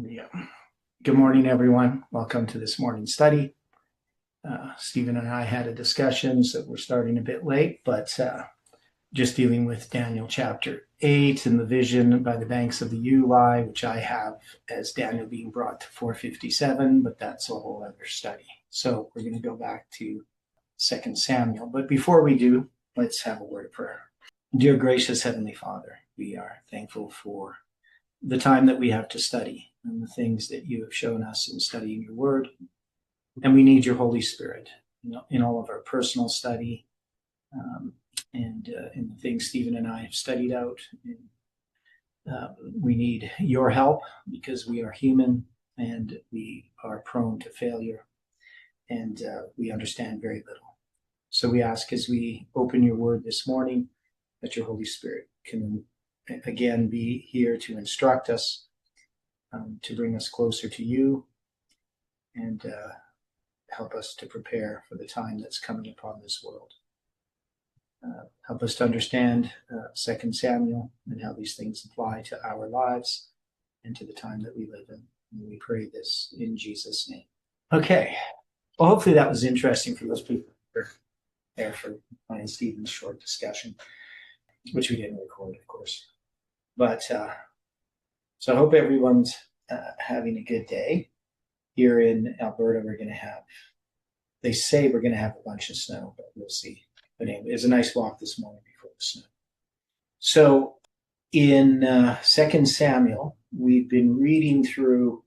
Yeah. Good morning, everyone. Welcome to this morning study. Stephen and I had a discussion, so we're starting a bit late, but just dealing with Daniel chapter 8 and the vision by the banks of the Uli, which I have as Daniel being brought to 457, but that's a whole other study. So we're going to go back to 2 Samuel. But before we do, let's have a word of prayer. Dear gracious Heavenly Father, we are thankful for the time that we have to study and the things that you have shown us in studying your word. And we need your Holy Spirit in all of our personal study and in the things Stephen and I have studied out. We need your help because we are human and we are prone to failure and we understand very little. So we ask as we open your word this morning that your Holy Spirit can again be here to instruct us, to bring us closer to you, and help us to prepare for the time that's coming upon this world. Help us to understand 2 Samuel and how these things apply to our lives and to the time that we live in. And we pray this in Jesus' name. Okay. Well, hopefully that was interesting for those people who were there for mine and Stephen's short discussion, which we didn't record, of course. But so I hope everyone's having a good day. Here in Alberta, they say we're going to have a bunch of snow, but we'll see. But anyway, it was a nice walk this morning before the snow. So in 2 Samuel, we've been reading through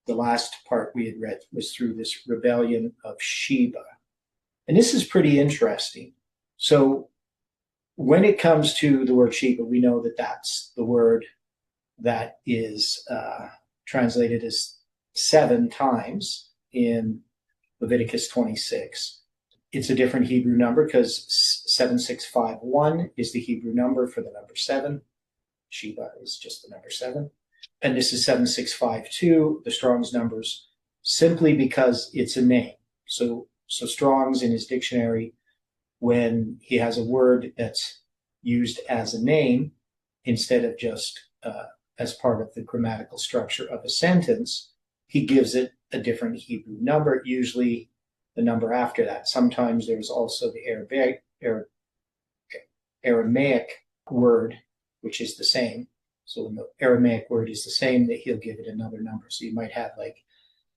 the last part we had read was through this rebellion of Sheba. And this is pretty interesting. So when it comes to the word Sheba, we know that that's the word that is translated as 7 times in Leviticus 26. It's a different Hebrew number because 7651 is the Hebrew number for the number 7. Sheba is just the number 7. And this is 7652, the Strong's numbers, simply because it's a name. So Strong's in his dictionary, when he has a word that's used as a name instead of just as part of the grammatical structure of a sentence, he gives it a different Hebrew number, usually the number after that. Sometimes there's also the Aramaic word, which is the same. So when the Aramaic word is the same, that he'll give it another number. So you might have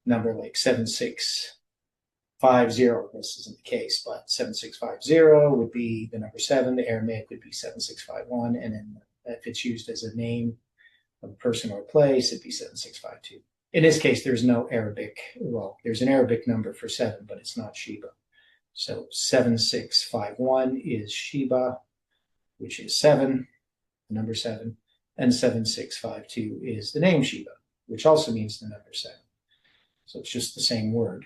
number 7650. This isn't the case, but 7650 would be the number 7. The Aramaic would be 7651. And then if it's used as a name of a person or a place, it'd be 7652. In this case, there's no Arabic. Well, there's an Arabic number for 7, but it's not Sheba. So 7651 is Sheba, which is 7, the number 7. And 7652 is the name Sheba, which also means the number 7. So it's just the same word.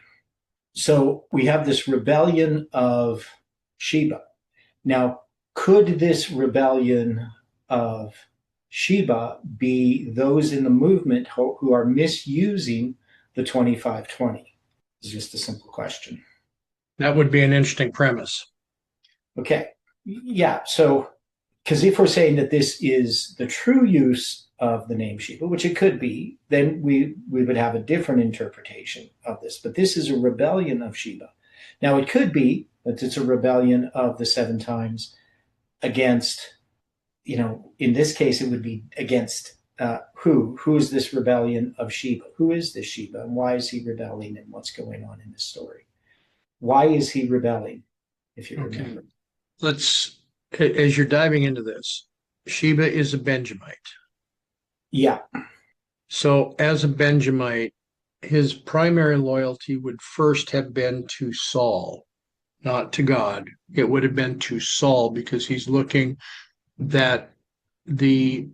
So we have this rebellion of Sheba. Now, could this rebellion of Sheba be those in the movement who are misusing the 2520? It's just a simple question. That would be an interesting premise. Okay. Yeah. So, because if we're saying that this is the true use of the name Sheba, which it could be, then we would have a different interpretation of this. But this is a rebellion of Sheba. Now, it could be that it's a rebellion of the 7 times against, in this case, it would be against who? Who is this rebellion of Sheba? Who is this Sheba? And why is he rebelling? And what's going on in this story? Why is he rebelling, if you remember? Let's, as you're diving into this, Sheba is a Benjamite. Yeah. So as a Benjamite, his primary loyalty would first have been to Saul, not to God. It would have been to Saul because he's looking that the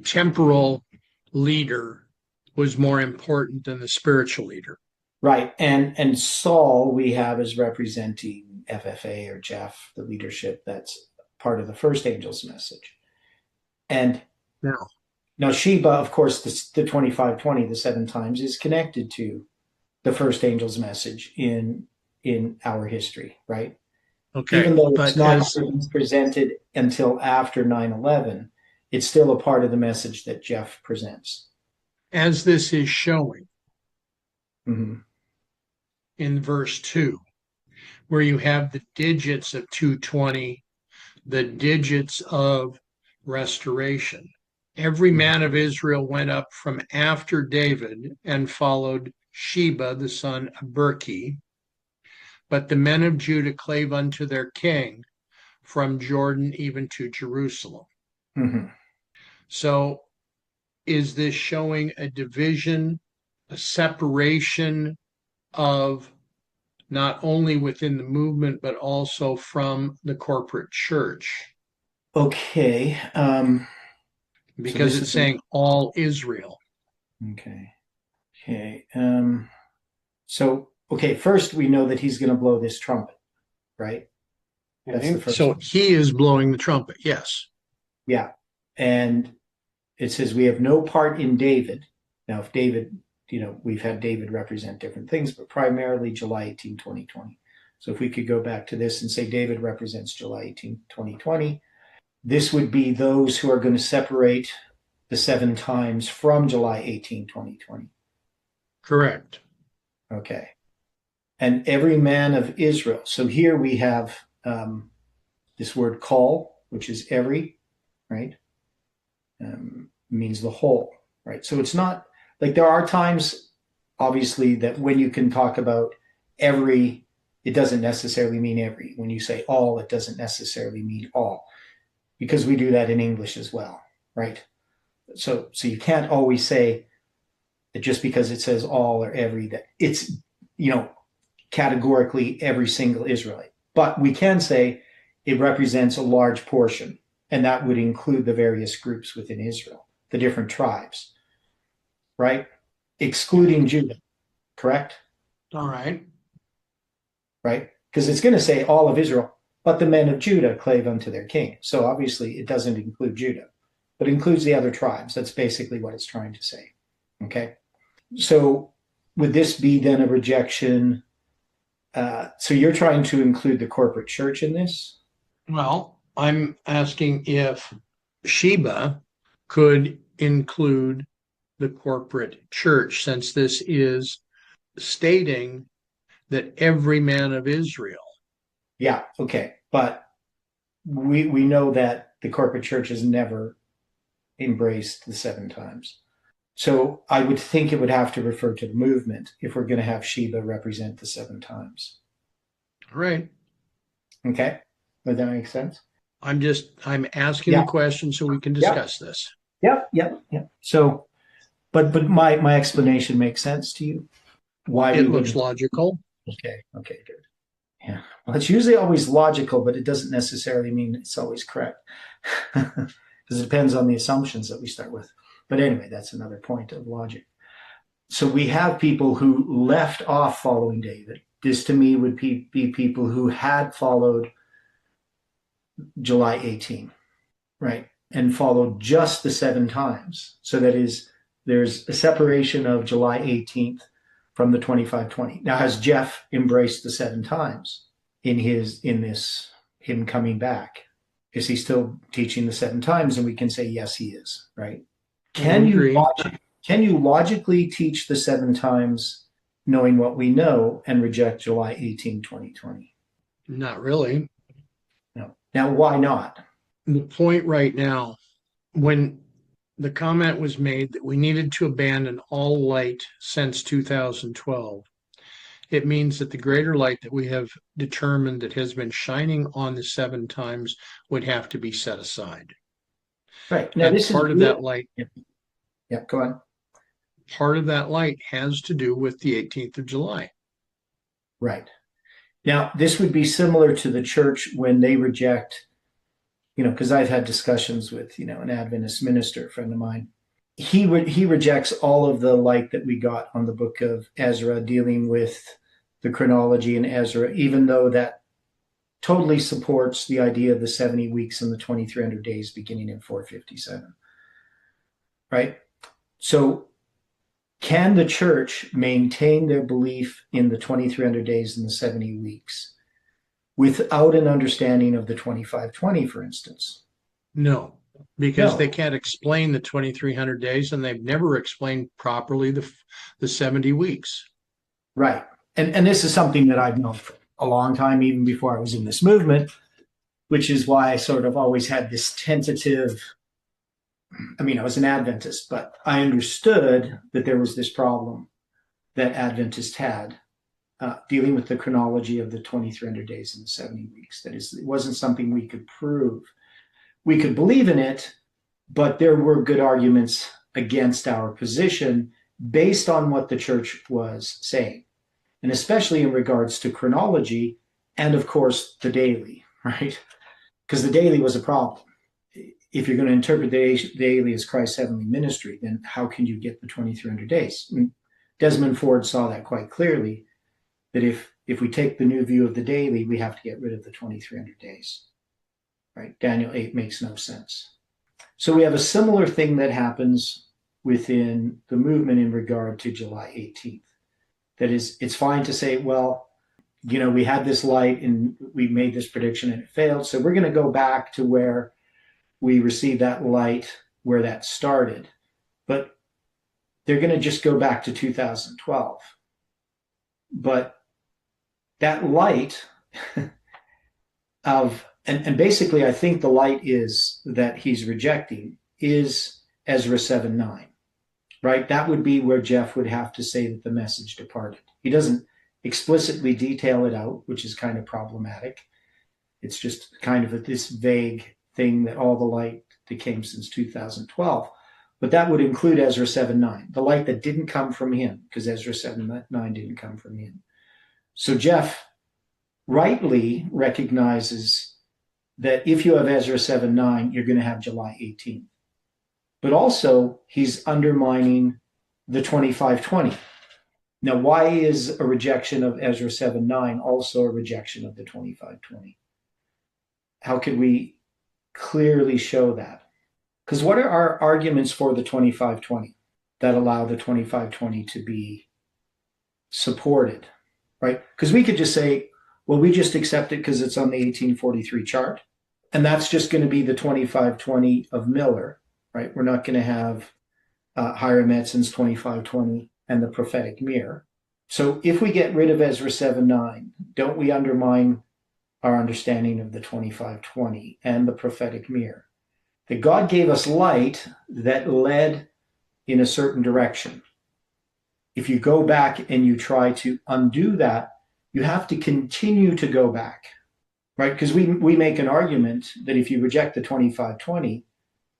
temporal leader was more important than the spiritual leader. Right. And Saul we have as representing FFA or Jeff, the leadership that's part of the first angel's message. And now Sheba, of course, the 2520, the 7 times, is connected to the first angel's message in our history, right? Okay. Even though it's not presented until after 9/11, it's still a part of the message that Jeff presents. as this is showing Mm-hmm. in verse 2, where you have the digits of 220, the digits of restoration. Every man of Israel went up from after David and followed Sheba, the son of Bichri. But the men of Judah clave unto their king from Jordan even to Jerusalem. Mm-hmm. So is this showing a division, a separation of not only within the movement, but also from the corporate church? Okay. So Because this it's is saying all Israel. okay. Okay. So okay, first we know that he's going to blow this trumpet, right? That's the Okay. first So thing. he is blowing the trumpet, yes. Yeah. And it says we have no part in David. Now, if David, we've had David represent different things, but primarily July 18, 2020. So if we could go back to this and say David represents July 18, 2020, this would be those who are going to separate the 7 times from July 18, 2020. Correct. Okay. And every man of Israel. So here we have this word call, which is every, right? Means the whole, right? So it's not like there are times, obviously, that when you can talk about every, it doesn't necessarily mean every. When you say all, it doesn't necessarily mean all, because we do that in English as well, right? So you can't always say that just because it says all or every, that it's, categorically every single Israelite. But we can say it represents a large portion, and that would include the various groups within Israel, the different tribes, right? Excluding Judah, correct? All right. Right? Because it's going to say all of Israel, but the men of Judah clave unto their king. So obviously it doesn't include Judah, but includes the other tribes. That's basically what it's trying to say. Okay? So would this be then a rejection? So you're trying to include the corporate church in this? Well, I'm asking if Sheba could include the corporate church, since this is stating that every man of Israel. Yeah, okay. But we know that the corporate church has never embraced the 7 times. So I would think it would have to refer to the movement if we're going to have Sheba represent the 7 times. All right. Okay? Does that make sense? I'm asking Yeah. the question so we can Yeah. discuss this. Yep. So, but my explanation makes sense to you? Why we It looks wouldn't? logical. Okay, good. Yeah. Well, it's usually always logical, but it doesn't necessarily mean it's always correct. Because it depends on the assumptions that we start with. But anyway, that's another point of logic. So we have people who left off following David. This to me would be people who had followed July 18, right? And followed just the 7 times. So that is, there's a separation of July 18th from the 2520. Now, has Jeff embraced the 7 times in him coming back? Is he still teaching the 7 times? And we can say, yes, he is, right? Can you logically teach the 7 times knowing what we know and reject July 18, 2020? Not really. No. Now, why not? The point right now, when the comment was made that we needed to abandon all light since 2012, it means that the greater light that we have determined that has been shining on the 7 times would have to be set aside. Right. Now, And this part is of that light, yeah, go on. part of that light has to do with the 18th of July. Right. Now, this would be similar to the church when they reject, because I've had discussions with, an Adventist minister, friend of mine. He rejects all of the light that we got on the book of Ezra dealing with the chronology in Ezra, even though that totally supports the idea of the 70 weeks and the 2,300 days beginning in 457. Right? So can the church maintain their belief in the 2,300 days and the 70 weeks without an understanding of the 2520, for instance? No. because they No, can't explain the 2300 days, and they've never explained properly the 70 weeks. right. And this is something that I've known for a long time, even before I was in this movement, which is why I sort of always had this tentative. I mean, I was an Adventist, but I understood that there was this problem that Adventists had dealing with the chronology of the 2300 days and the 70 weeks. That is, it wasn't something we could prove. We could believe in it, but there were good arguments against our position based on what the church was saying, and especially in regards to chronology and, of course, the daily, right? Because the daily was a problem. If you're going to interpret the daily as Christ's heavenly ministry, then how can you get the 2300 days? And Desmond Ford saw that quite clearly, that if we take the new view of the daily, we have to get rid of the 2300 days, right? Daniel 8 makes no sense. So we have a similar thing that happens within the movement in regard to July 18th. That is, it's fine to say, well, we had this light and we made this prediction and it failed. So we're going to go back to where we received that light, where that started. But they're going to just go back to 2012. But that light and basically I think the light is that he's rejecting is Ezra 7:9, right? That would be where Jeff would have to say that the message departed. He doesn't explicitly detail it out, which is kind of problematic. It's just kind of this vague thing that all the light that came since 2012. But that would include Ezra 7:9, the light that didn't come from him, because Ezra 7:9 didn't come from him. So Jeff rightly recognizes that if you have Ezra 7:9, you're going to have July 18th. But also, he's undermining the 2520. Now, why is a rejection of Ezra 7:9 also a rejection of the 2520? How could we clearly show that? Because what are our arguments for the 2520 that allow the 2520 to be supported, right? Because we could just say, well, we just accept it because it's on the 1843 chart. And that's just going to be the 2520 of Miller, right? We're not going to have Hiram Edson's 2520 and the prophetic mirror. So if we get rid of Ezra 7:9, don't we undermine our understanding of the 2520 and the prophetic mirror? That God gave us light that led in a certain direction. If you go back and you try to undo that, you have to continue to go back, right? Because we make an argument that if you reject the 2520,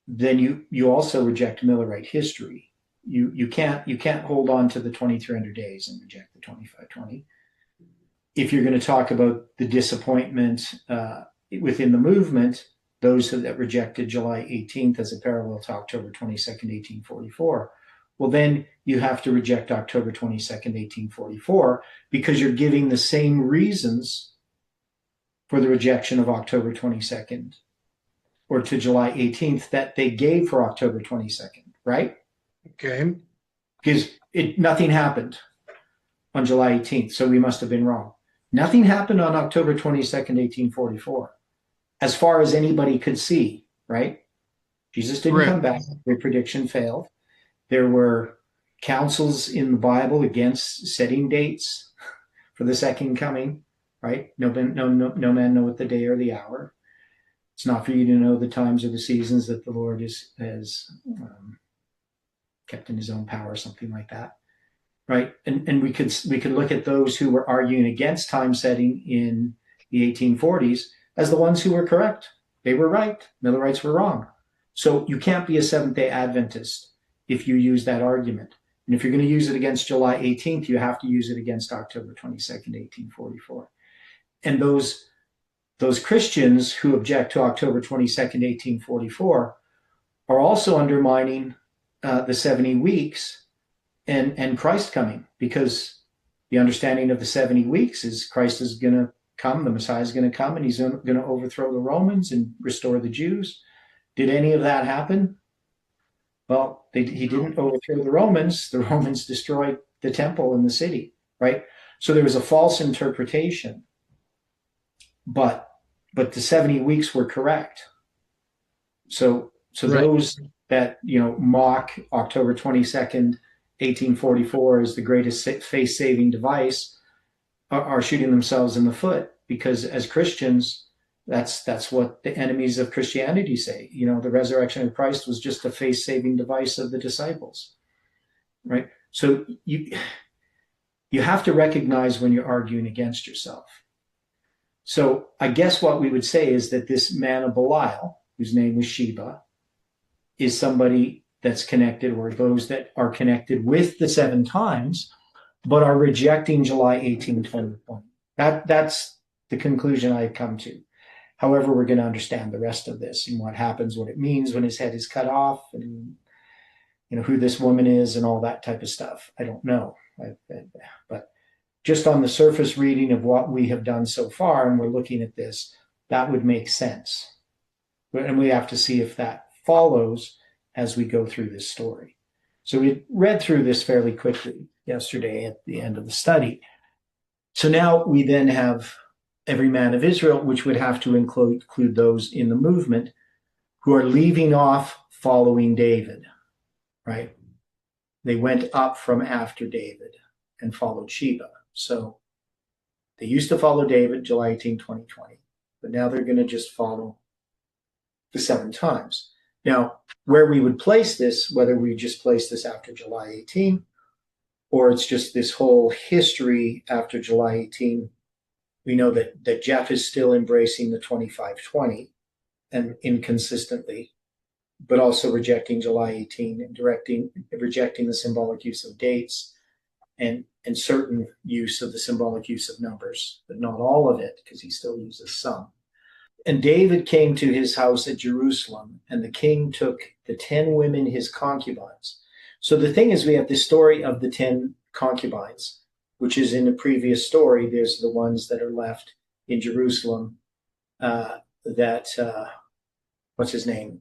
then you also reject Millerite history. You can't hold on to the 2300 days and reject the 2520. If you're going to talk about the disappointment within the movement, those that rejected July 18th as a parallel to October 22nd, 1844, well, then you have to reject October 22nd, 1844, because you're giving the same reasons for the rejection of October 22nd or to July 18th that they gave for October 22nd, right? Okay. Because nothing happened on July 18th, so we must have been wrong. Nothing happened on October 22nd, 1844, as far as anybody could see, right? Jesus didn't come back. Their prediction failed. There were counsels in the Bible against setting dates for the second coming, right? No man knoweth the day or the hour. It's not for you to know the times or the seasons that the Lord has kept in his own power, something like that, right? And we could look at those who were arguing against time setting in the 1840s as the ones who were correct. They were right. Millerites were wrong. So you can't be a Seventh-day Adventist if you use that argument. And if you're going to use it against July 18th, you have to use it against October 22nd, 1844. And those Christians who object to October 22nd, 1844 are also undermining the 70 weeks and Christ coming, because the understanding of the 70 weeks is Christ is going to come, the Messiah is going to come, and he's going to overthrow the Romans and restore the Jews. Did any of that happen? Well, he didn't overthrow the Romans. The Romans destroyed the temple and the city, right? So there was a false interpretation, but the 70 weeks were correct. So So Right. those that, mock October 22nd, 1844 as the greatest face-saving device are shooting themselves in the foot, because as Christians, that's what the enemies of Christianity say. The resurrection of Christ was just a face-saving device of the disciples, right? So you have to recognize when you're arguing against yourself. So I guess what we would say is that this man of Belial, whose name was Sheba, is somebody that's connected, or those that are connected with the seven times, but are rejecting July 1821. That's the conclusion I've come to. However, we're going to understand the rest of this and what happens, what it means when his head is cut off, and who this woman is and all that type of stuff. I don't know. But just on the surface reading of what we have done so far, and we're looking at this, that would make sense. And we have to see if that follows as we go through this story. So we read through this fairly quickly yesterday at the end of the study. So now we then have every man of Israel, which would have to include those in the movement who are leaving off following David, right? They went up from after David and followed Sheba. So they used to follow David, July 18, 2020, but now they're going to just follow the seven times. Now, where we would place this, whether we just place this after July 18, or it's just this whole history after July 18, we know that Jeff is still embracing the 2520 and inconsistently, but also rejecting July 18 and rejecting the symbolic use of dates and certain use of the symbolic use of numbers, but not all of it, because he still uses some. And David came to his house at Jerusalem, and the king took the 10 women, his concubines. So the thing is, we have the story of the 10 concubines, which is in the previous story. There's the ones that are left in Jerusalem. What's his name?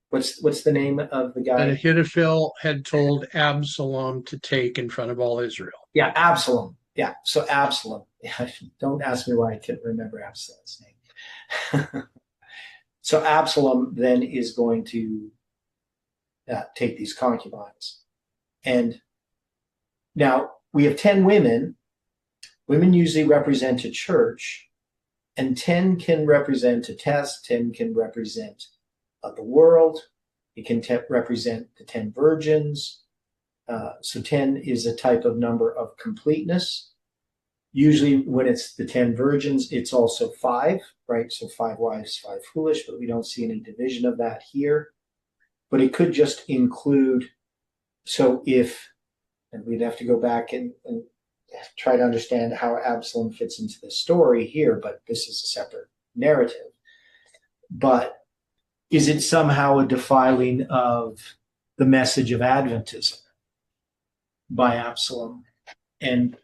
What's the name of the guy? That Ahithophel had told Absalom to take in front of all Israel. Yeah, Absalom. Yeah, so Absalom. Don't ask me why I couldn't remember Absalom's name. So Absalom then is going to take these concubines. And now we have 10 women. Women usually represent a church, and 10 can represent a test, 10 can represent the world. It can represent the 10 virgins. So 10 is a type of number of completeness. Usually when it's the 10 virgins, it's also 5, right? So 5 wise, 5 foolish, but we don't see any division of that here. But it could just include, and we'd have to go back and try to understand how Absalom fits into the story here, but this is a separate narrative. But is it somehow a defiling of the message of Adventism by Absalom? And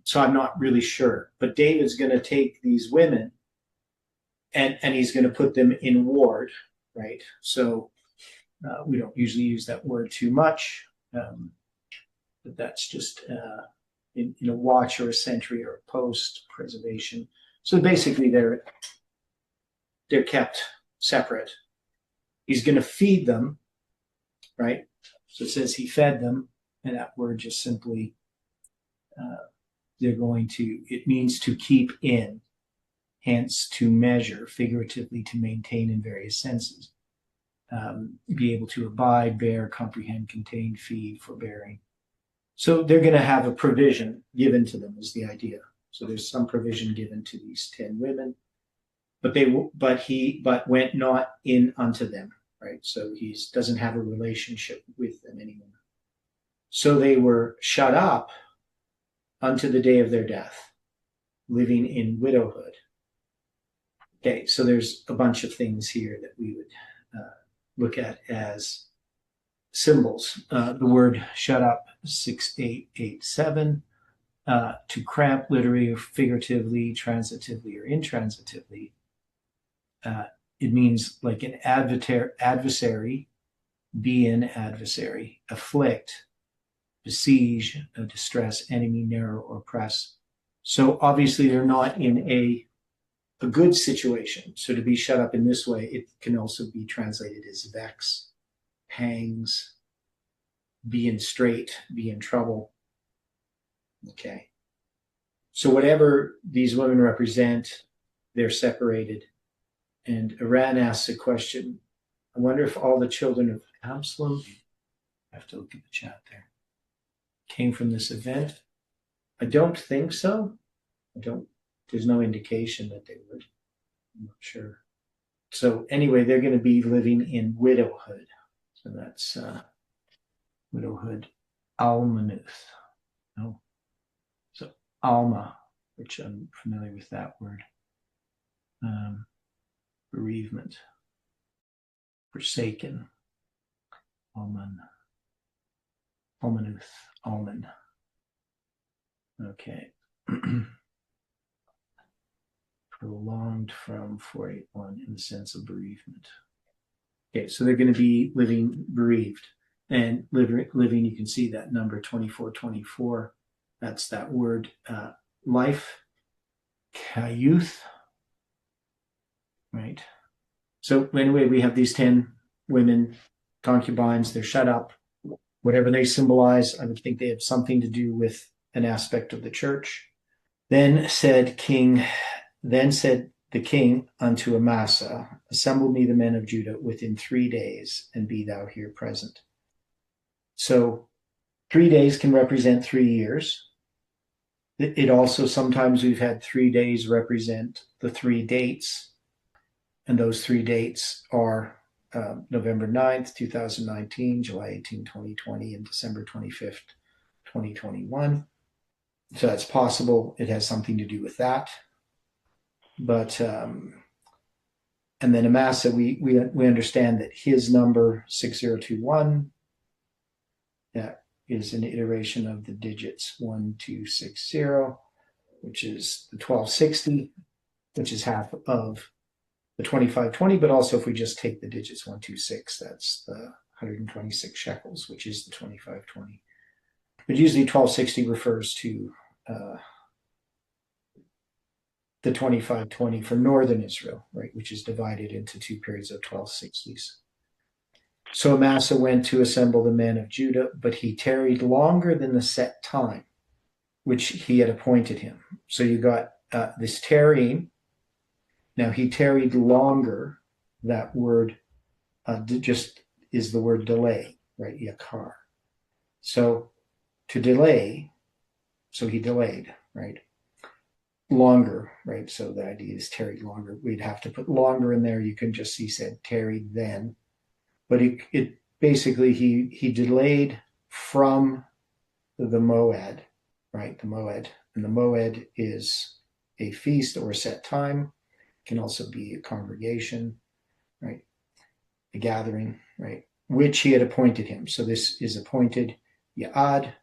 so I'm not really sure. But David's going to take these women and he's going to put them in ward, right? So we don't usually use that word too much, but that's just in a watch or a sentry or a post preservation. So basically they're kept separate. He's going to feed them, right? So it says he fed them, and that word just simply it means to keep in, hence to measure, figuratively to maintain in various senses. Be able to abide, bear, comprehend, contain, feed, forbearing. So they're going to have a provision given to them is the idea. So there's some provision given to these 10 women, but went not in unto them, right? So he doesn't have a relationship with them anymore. So they were shut up unto the day of their death, living in widowhood. Okay, so there's a bunch of things here that we would look at as symbols. The word shut up, 6887, to cramp literally or figuratively, transitively or intransitively. It means like an adversary, be an adversary, afflict, besiege, distress, enemy, narrow, or press. So obviously they're not in a a good situation. So to be shut up in this way, it can also be translated as vex, pangs, be in strait, be in trouble. Okay. So whatever these women represent, they're separated. And Iran asks a question. I wonder if all the children of Absalom, I have to look at the chat there, came from this event. I don't think so. There's no indication that they would. I'm not sure. So anyway, they're going to be living in widowhood. So that's widowhood. Almanuth. No. So Alma, which I'm familiar with that word. Bereavement. Forsaken. Alman. Almanuth. Alman. Okay. Prolonged from 481 in the sense of bereavement. Okay, so they're going to be living bereaved. And living, you can see that number 2424. That's that word life, kayuth, right? So anyway, we have these 10 women, concubines, they're shut up. Whatever they symbolize, I would think they have something to do with an aspect of the church. Then said the king unto Amasa, assemble me the men of Judah within 3 days, and be thou here present. So 3 days can represent 3 years. It also, sometimes we've had 3 days represent the 3 dates. And those 3 dates are November 9th, 2019, July 18, 2020, and December 25th, 2021. So that's possible. It has something to do with that. But, and then Amasa, we understand that his number 6021, that is an iteration of the digits 1260, which is the 1260, which is half of the 2520. But also, if we just take the digits 126, that's the 126 shekels, which is the 2520. But usually 1260 refers to the 2520 for northern Israel, right, which is divided into 2 periods of 1260s. So Amasa went to assemble the men of Judah, but he tarried longer than the set time which he had appointed him. So you got this tarrying. Now he tarried longer. That word just is the word delay, right? Yakar. So to delay, so he delayed, right? Longer, right? So the idea is tarried longer. We'd have to put longer in there. You can just see said tarried then. But it basically, he delayed from the Moed, right? The Moed. And the Moed is a feast or a set time. It can also be a congregation, right? A gathering, right? Which he had appointed him. So this is appointed Ya'ad.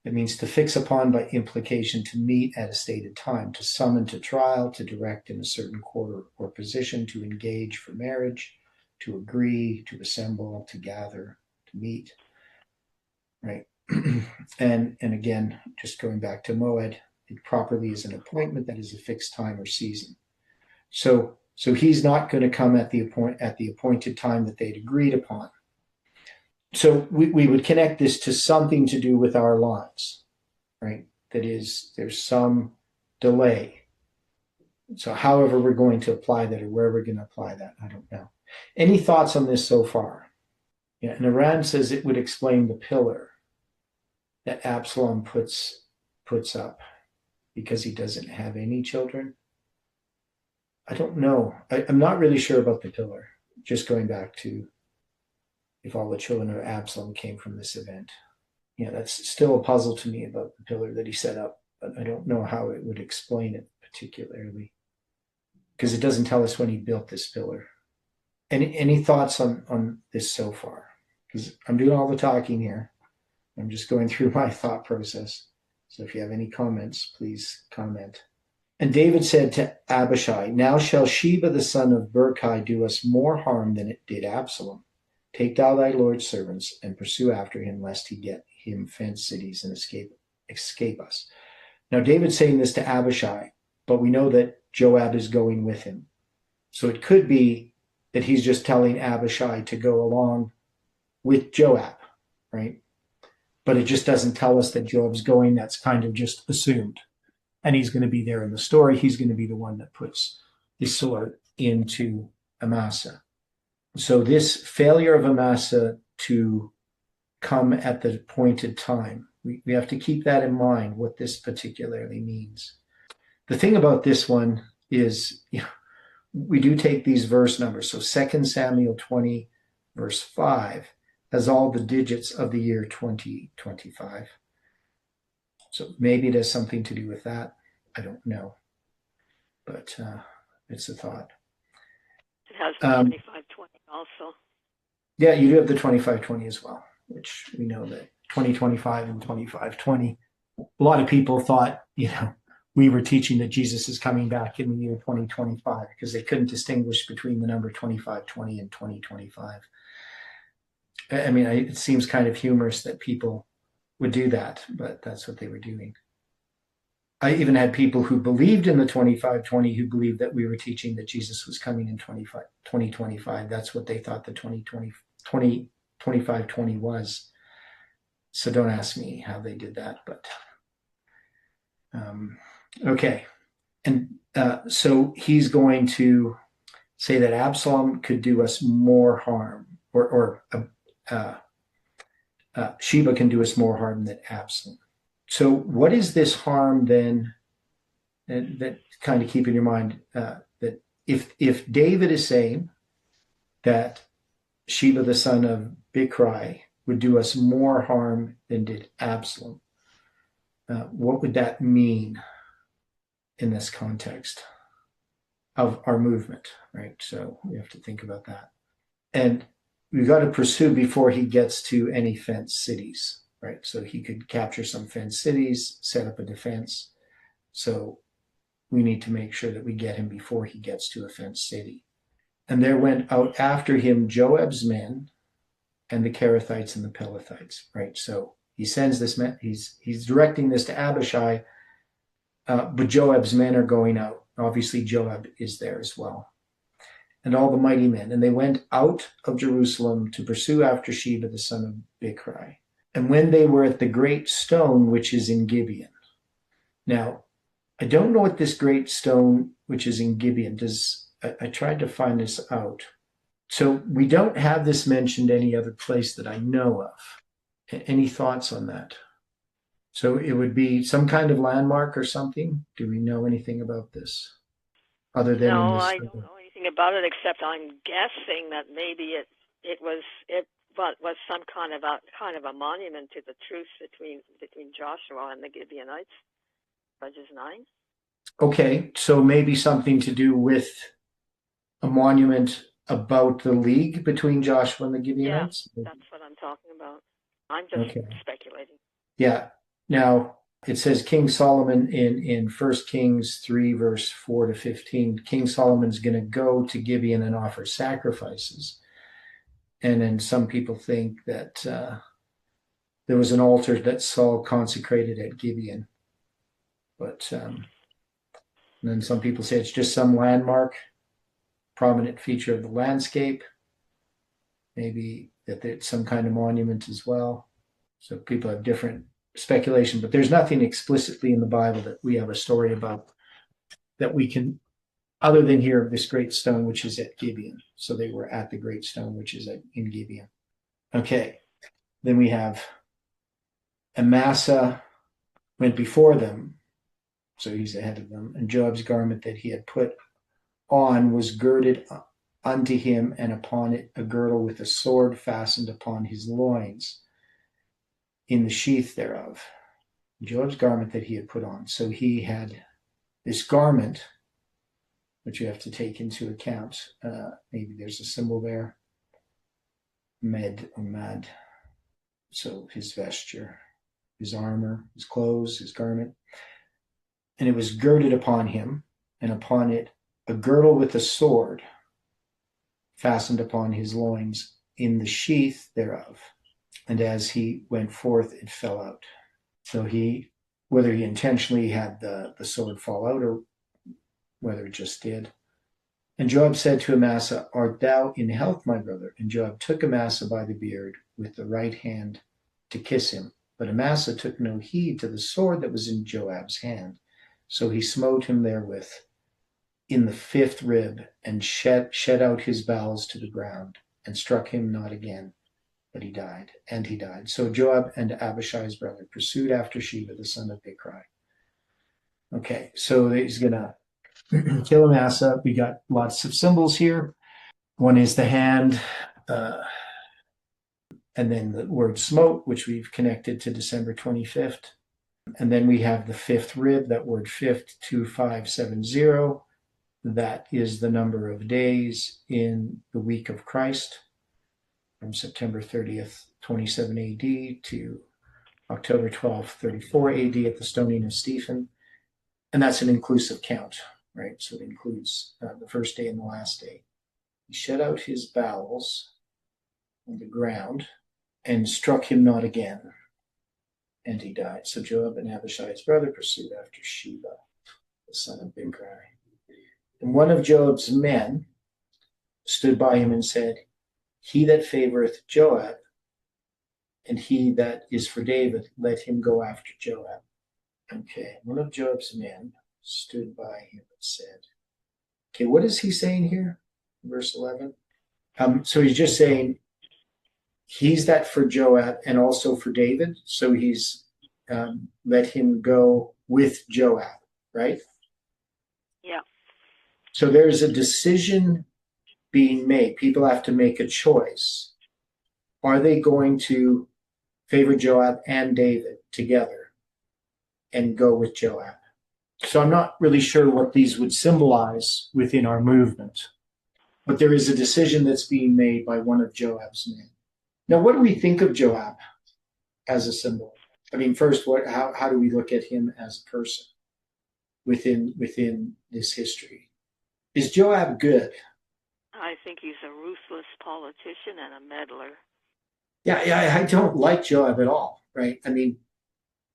It means to fix upon, by implication, to meet at a stated time, to summon to trial, to direct in a certain quarter or position, to engage for marriage, to agree, to assemble, to gather, to meet, right? and again, just going back to Moed, it properly is an appointment that is a fixed time or season. So he's not going to come at the appointed time that they'd agreed upon. So we would connect this to something to do with our lives, right? That is, there's some delay. So however we're going to apply that, or where we're going to apply that, I don't know. Any thoughts on this so far? Yeah, and Iran says it would explain the pillar that Absalom puts up because he doesn't have any children. I don't know. I'm not really sure about the pillar. Just going back to if all the children of Absalom came from this event. Yeah, that's still a puzzle to me about the pillar that he set up, but I don't know how it would explain it particularly, because it doesn't tell us when he built this pillar. Any thoughts on this so far? Because I'm doing all the talking here. I'm just going through my thought process. So if you have any comments, please comment. And David said to Abishai, now shall Sheba the son of Berkai do us more harm than it did Absalom. Take thou thy Lord's servants and pursue after him, lest he get him fenced cities and escape us. Now David's saying this to Abishai, but we know that Joab is going with him. So it could be that he's just telling Abishai to go along with Joab, right? But it just doesn't tell us that Joab's going. That's kind of just assumed. And he's going to be there in the story. He's going to be the one that puts the sword into Amasa. So this failure of Amasa to come at the appointed time, we have to keep that in mind, what this particularly means. The thing about this one is, we do take these verse numbers. So 2 Samuel 20, verse 5, has all the digits of the year 2025. So maybe it has something to do with that. I don't know. But it's a thought. It has the 2520 also. Yeah, you do have the 2520 as well, which we know that 2025 and 2520. A lot of people thought, we were teaching that Jesus is coming back in the year 2025 because they couldn't distinguish between the number 2520 and 2025. I mean, it seems kind of humorous that people would do that, but that's what they were doing. I even had people who believed in the 2520 who believed that we were teaching that Jesus was coming in 2025. That's what they thought the 2520 was. So don't ask me how they did that, but okay. And so he's going to say that Absalom could do us more harm, or Sheba can do us more harm than Absalom. So what is this harm then? And that kind of keep in your mind that if David is saying that Sheba the son of Bichri would do us more harm than did Absalom, what would that mean in this context of our movement, right? So we have to think about that. And we've got to pursue before he gets to any fenced cities. Right, so he could capture some fenced cities, set up a defense. So we need to make sure that we get him before he gets to a fenced city. And there went out after him Joab's men and the Kerethites and the Pelethites. Right, so he sends this man. He's directing this to Abishai, but Joab's men are going out. Obviously, Joab is there as well. And all the mighty men, and they went out of Jerusalem to pursue after Sheba the son of Bichri. And when they were at the great stone, which is in Gibeon. Now, I don't know what this great stone, which is in Gibeon, does. I tried to find this out. So we don't have this mentioned any other place that I know of. Any thoughts on that? So it would be some kind of landmark or something? Do we know anything about this? Other than no, I don't know anything about it, except I'm guessing that maybe it was some kind of a monument to the truce between Joshua and the Gibeonites, Judges 9. Okay, so maybe something to do with a monument about the league between Joshua and the Gibeonites? Yeah, that's what I'm talking about. I'm just speculating. Yeah. Now, it says King Solomon in 1 Kings 3, verse 4 to 15, King Solomon's going to go to Gibeon and offer sacrifices. And then some people think that there was an altar that Saul consecrated at Gibeon. But then some people say it's just some landmark, prominent feature of the landscape. Maybe that it's some kind of monument as well. So people have different speculation, but there's nothing explicitly in the Bible that we have a story about that we can, other than here of this great stone, which is at Gibeon. So they were at the great stone, which is in Gibeon. Okay. Then we have Amasa went before them. So he's ahead of them. And Joab's garment that he had put on was girded unto him, and upon it a girdle with a sword fastened upon his loins in the sheath thereof. Joab's garment that he had put on. So he had this garment, which you have to take into account. Maybe there's a symbol there. Med or mad. So his vesture, his armor, his clothes, his garment. And it was girded upon him, and upon it a girdle with a sword fastened upon his loins in the sheath thereof. And as he went forth, it fell out. So whether he intentionally had the sword fall out, or whether it just did. And Joab said to Amasa, Art thou in health, my brother? And Joab took Amasa by the beard with the right hand to kiss him. But Amasa took no heed to the sword that was in Joab's hand. So he smote him therewith in the fifth rib, and shed out his bowels to the ground, and struck him not again, but he died. And he died. So Joab and Abishai's brother pursued after Sheba, the son of Bichri. Okay, so he's going to kill Amasa. We got lots of symbols here. One is the hand, and then the word smote, which we've connected to December 25th. And then we have the fifth rib, that word fifth, 2570. That is the number of days in the week of Christ, from September 30th, 27 AD to October 12th, 34 AD at the stoning of Stephen. And that's an inclusive count, right? So it includes the first day and the last day. He shed out his bowels on the ground and struck him not again, and he died. So Joab and Abishai's brother pursued after Sheba, the son of Bichri. And one of Joab's men stood by him and said, He that favoreth Joab, and he that is for David, let him go after Joab. Okay, one of Joab's men stood by him and said, okay, what is he saying here? Verse 11. So he's just saying, he's that for Joab and also for David. So he's let him go with Joab, right? Yeah. So there's a decision being made. People have to make a choice. Are they going to favor Joab and David together and go with Joab? So I'm not really sure what these would symbolize within our movement, but there is a decision that's being made by one of Joab's men. Now, what do we think of Joab as a symbol? I mean, first, how do we look at him as a person within this history? Is Joab good? I think he's a ruthless politician and a meddler. Yeah, I don't like Joab at all, right? I mean,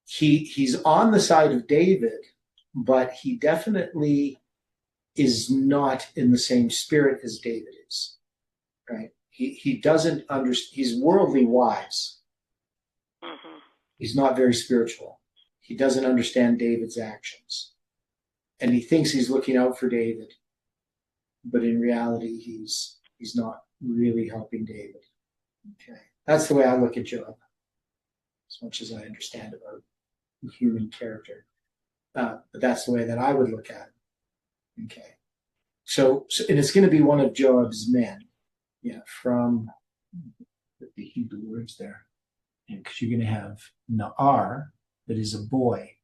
he's on the side of David, but he definitely is not in the same spirit as David is, right? He doesn't understand. He's worldly wise. Mm-hmm. He's not very spiritual. He doesn't understand David's actions. And he thinks he's looking out for David, but in reality, he's not really helping David. Okay, that's the way I look at Joab, as much as I understand about human character. But that's the way that I would look at it. Okay, so and it's going to be one of Joab's men, from the Hebrew words there, because you're going to have Naar, that is a boy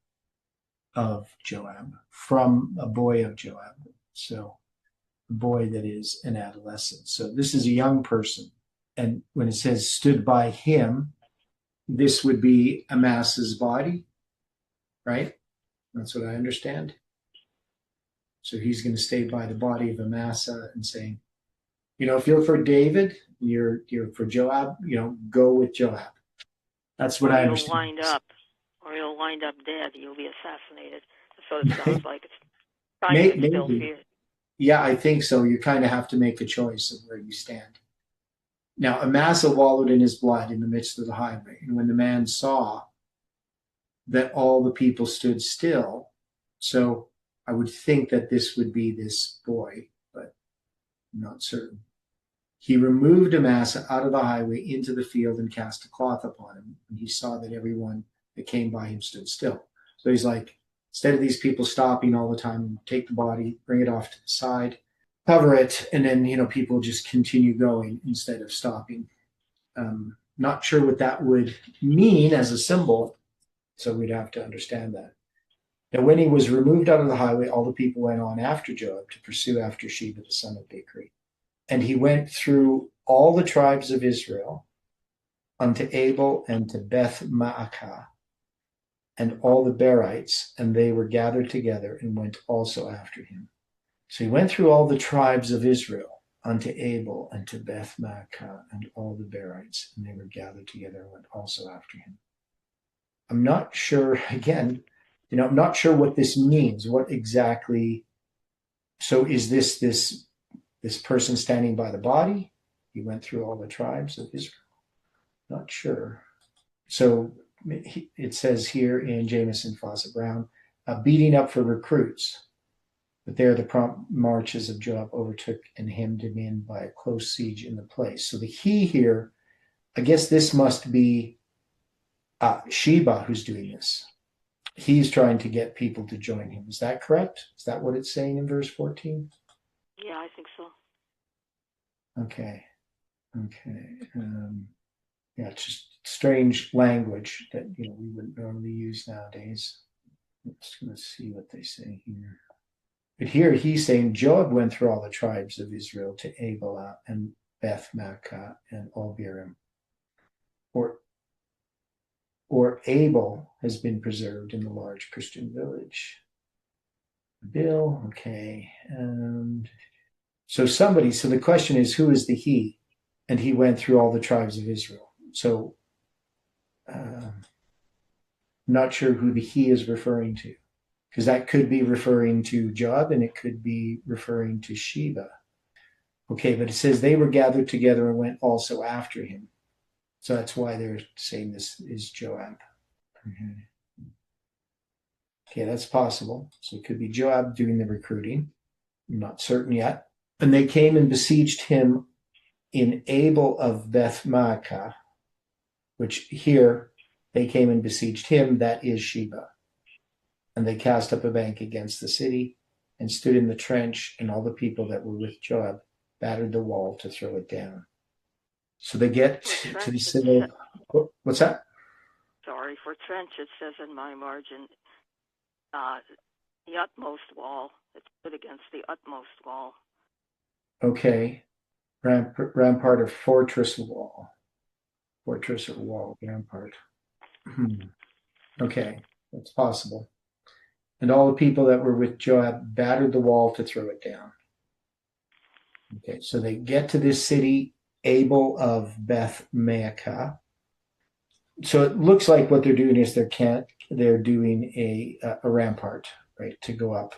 of Joab, from a boy of Joab. So a boy that is an adolescent. So this is a young person. And when it says stood by him, this would be Amasa's body, right? That's what I understand. So he's going to stay by the body of Amasa and saying, if you're for David, you're for Joab, go with Joab. That's what I understand. He'll wind up dead. He'll be assassinated. That's what it sounds like. It's trying to instill fear. Yeah, I think so. You kind of have to make a choice of where you stand. Now, Amasa wallowed in his blood in the midst of the highway. And when the man saw that all the people stood still, so I would think that this would be this boy, but I'm not certain. He removed Amasa out of the highway into the field and cast a cloth upon him. And he saw that everyone that came by him stood still. So he's like, instead of these people stopping all the time, take the body, bring it off to the side, cover it, and then, people just continue going instead of stopping. Not sure what that would mean as a symbol, so we'd have to understand that. Now, when he was removed out of the highway, all the people went on after Joab to pursue after Sheba, the son of Bichri. And he went through all the tribes of Israel unto Abel and to Beth Maacah and all the Berites, and they were gathered together and went also after him. So he went through all the tribes of Israel unto Abel and to Beth Maacah and all the Berites, and they were gathered together and went also after him. I'm not sure, again, I'm not sure what this means, what exactly So is this person standing by the body? He went through all the tribes of Israel. Not sure. So it says here in Jameson Fawcett Brown, beating up for recruits. But there the prompt marches of Joab overtook and hemmed him in by a close siege in the place. So the he here, I guess this must be Sheba who's doing this. He's trying to get people to join him. Is that correct? Is that what it's saying in verse 14? Yeah, I think so. Okay. Yeah, it's just strange language that we wouldn't normally use nowadays. Let's see what they say here. But here he's saying Joab went through all the tribes of Israel to Abel and Beth Makkah and Albiram. Or Abel has been preserved in the large Christian village. Bill, okay. So the question is, who is the he? And he went through all the tribes of Israel. So not sure who the he is referring to, because that could be referring to Joab and it could be referring to Sheba. Okay, but it says they were gathered together and went also after him. So that's why they're saying this is Joab. Okay, that's possible. So it could be Joab doing the recruiting. I'm not certain yet. And they came and besieged him in Abel of Beth Makkah, which here they came and besieged him, that is Sheba. And they cast up a bank against the city and stood in the trench, and all the people that were with Joab battered the wall to throw it down. So they get to the city. What's that? Sorry, for trench it says in my margin, the utmost wall. It's put against the utmost wall. Okay. Rampart or fortress wall. Fortress or wall, rampart. Okay, that's possible. And all the people that were with Joab battered the wall to throw it down. Okay, so they get to this city, Abel of Beth Makkah. So it looks like what they're doing is they're doing a rampart, right, to go up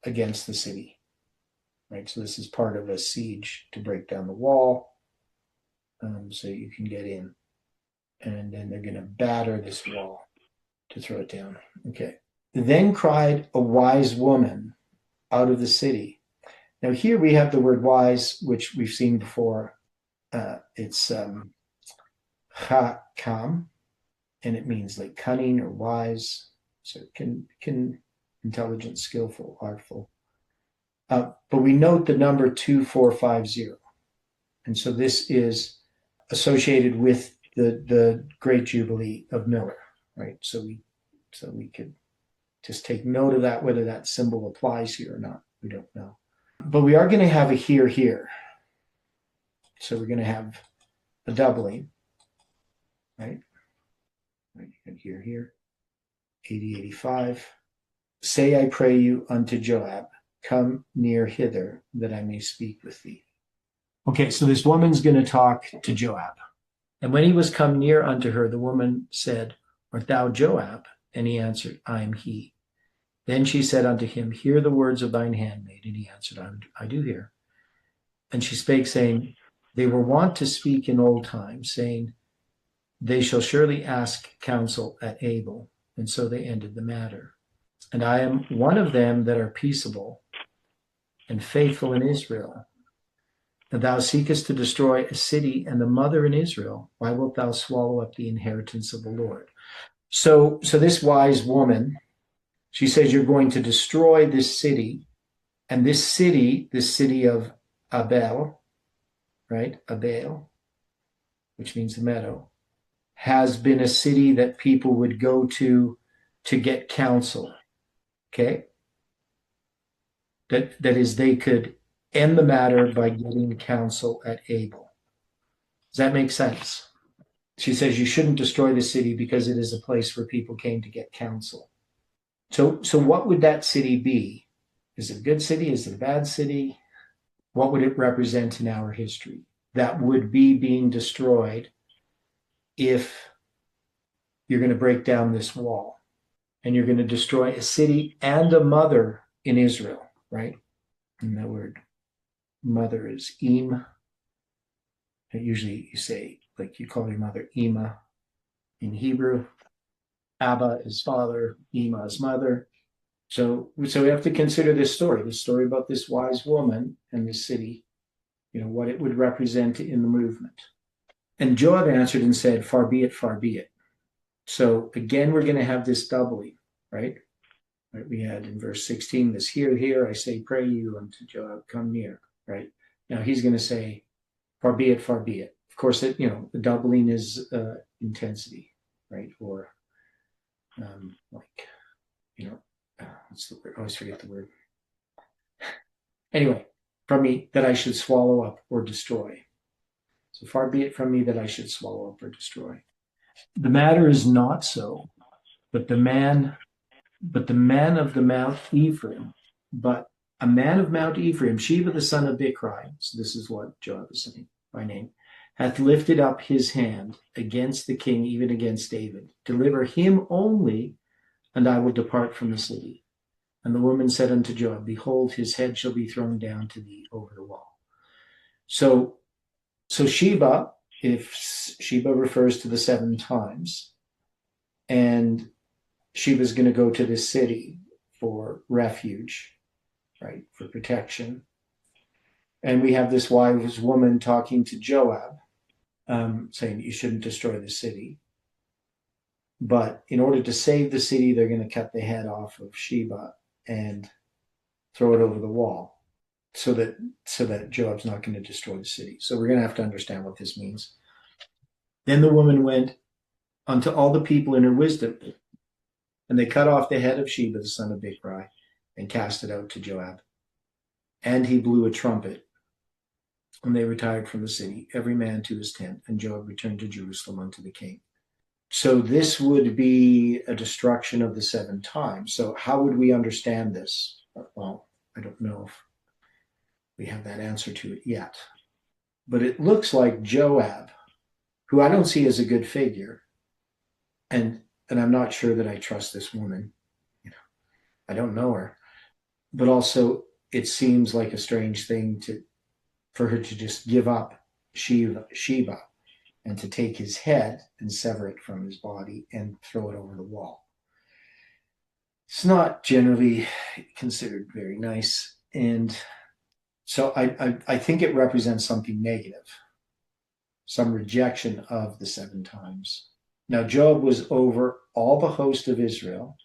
against the city, right? So this is part of a siege to break down the wall, so you can get in, and then they're going to batter this wall to throw it down. Okay. Then cried a wise woman out of the city. Now here we have the word wise, which we've seen before. It's chakam, and it means like cunning or wise. So it can intelligent, skillful, artful. But we note the number 2450. And so this is associated with the Great Jubilee of Miller, right? So we could just take note of that. Whether that symbol applies here or not, we don't know. But we are going to have a here. So we're going to have a doubling, right? You can here, 80, 85. Say, I pray you unto Joab, come near hither, that I may speak with thee. Okay, so this woman's going to talk to Joab. And when he was come near unto her, the woman said, Art thou Joab? And he answered, I am he. Then she said unto him, Hear the words of thine handmaid. And he answered, I do hear. And she spake, saying, They were wont to speak in old times, saying, They shall surely ask counsel at Abel. And so they ended the matter. And I am one of them that are peaceable and faithful in Israel. And thou seekest to destroy a city and the mother in Israel. Why wilt thou swallow up the inheritance of the Lord? So this wise woman, she says, you're going to destroy this city. And this city of Abel, right? Abel, which means the meadow, has been a city that people would go to get counsel. Okay? That is, they could end the matter by getting counsel at Abel. Does that make sense? She says you shouldn't destroy the city because it is a place where people came to get counsel. So what would that city be? Is it a good city? Is it a bad city? What would it represent in our history? That would be being destroyed if you're going to break down this wall and you're going to destroy a city and a mother in Israel, right? And that word mother is Im. And usually you say, like you call your mother Ima in Hebrew. Abba is father, Ima is mother. So we have to consider this story about this wise woman and this city, what it would represent in the movement. And Joab answered and said, far be it, far be it. So again, we're going to have this doubling, right? We had in verse 16, this here, I say, pray you unto Joab, come near, right? Now he's going to say, far be it, far be it. Of course, the doubling is intensity, right? Or what's the word? I always forget the word. Anyway, from me that I should swallow up or destroy. So far be it from me that I should swallow up or destroy. The matter is not so, but the man of the Mount Ephraim, but a man of Mount Ephraim, Sheba the son of Bichri, so this is what Joab is saying by name, hath lifted up his hand against the king, even against David. Deliver him only, and I will depart from the city. And the woman said unto Joab, behold, his head shall be thrown down to thee over the wall. So Sheba, if Sheba refers to the 7 times, and Sheba's going to go to this city for refuge, right, for protection. And we have this wise woman talking to Joab, saying you shouldn't destroy the city. But in order to save the city, they're going to cut the head off of Sheba and throw it over the wall so that Joab's not going to destroy the city. So we're going to have to understand what this means. Then the woman went unto all the people in her wisdom, and they cut off the head of Sheba, the son of Bichri, and cast it out to Joab. And he blew a trumpet, and they retired from the city, every man to his tent, and Joab returned to Jerusalem unto the king. So this would be a destruction of the 7 times. So how would we understand this? Well, I don't know if we have that answer to it yet. But it looks like Joab, who I don't see as a good figure, and I'm not sure that I trust this woman. I don't know her. But also, it seems like a strange thing for her to just give up Sheba and to take his head and sever it from his body and throw it over the wall. It's not generally considered very nice. And so I think it represents something negative, some rejection of the 7 times. Now Joab was over all the host of Israel,